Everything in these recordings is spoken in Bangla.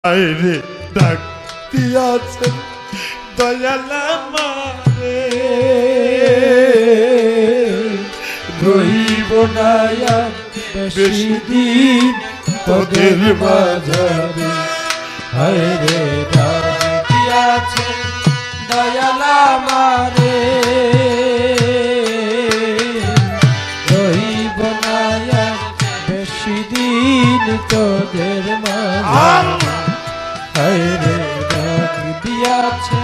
আইরে ডাক দিয়াছেন দয়াল আমারে রইব না আর বেশি দিন তোদের বাজারে হায় রে ডাক দিয়াছে দয়াল আমারে রইব না আর বেশি দিন তোদের মাঝে হায় রে ডাক দিয়াছে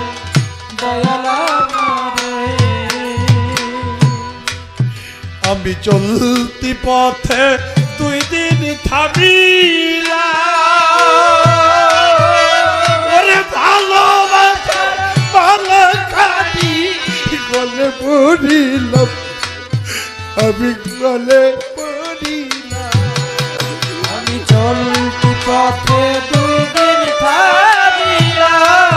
দয়াল আমারে। আমি চলতি পথে দুই দিন থামিলাম ওরে ভালোবাসার ভালো খানি গলে পড়িলাম আমি গলে পড়িলাম আমি চলতি পথে দুই দিন থামিলাম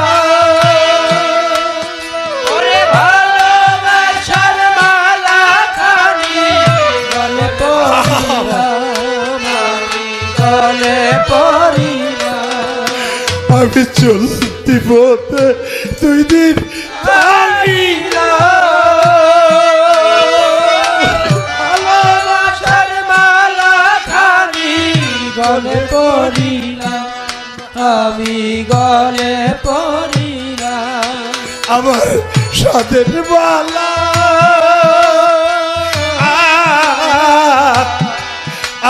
ওরে ভালোবাসার মালা খানি গলে পড়িলাম আমি গলে পড়িলাম আমি চলতি পথে দুই দিন ভালোবাসার মালা খানি গলে পড়িলাম আমি গলে পড়িলাম আমার সাদের বালা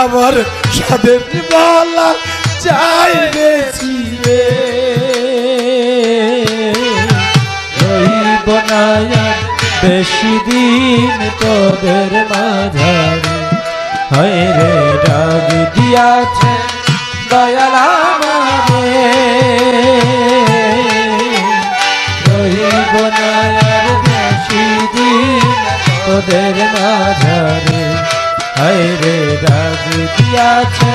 আমার সাদের বালা চাই বেশি রে রইব না আর বেশি দিন তোদের মাঝারে হায় রে ডাক দিয়াছে দয়াল আমারে রইব না আর বেশি দিন তোদের মাঝারে হায় রে ডাক দিয়াছে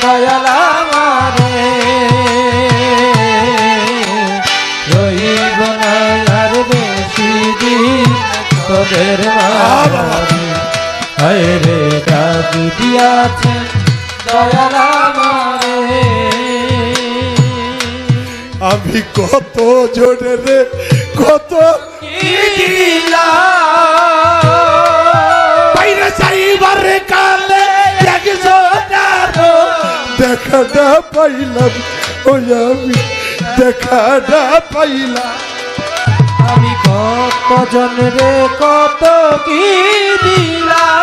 দয়াল আমারে রইব না আর বেশি দিন তোদের মাঝারে হায় রে ডাক দিয়াছে দয়াল আমারে। আমি কত জোরে রে কত বাইরে যাইবারে কালে দেখাটা পাইলাম ওই আমি দেখাটা পাইলাম আমি কত জন রে কত কি দিলাম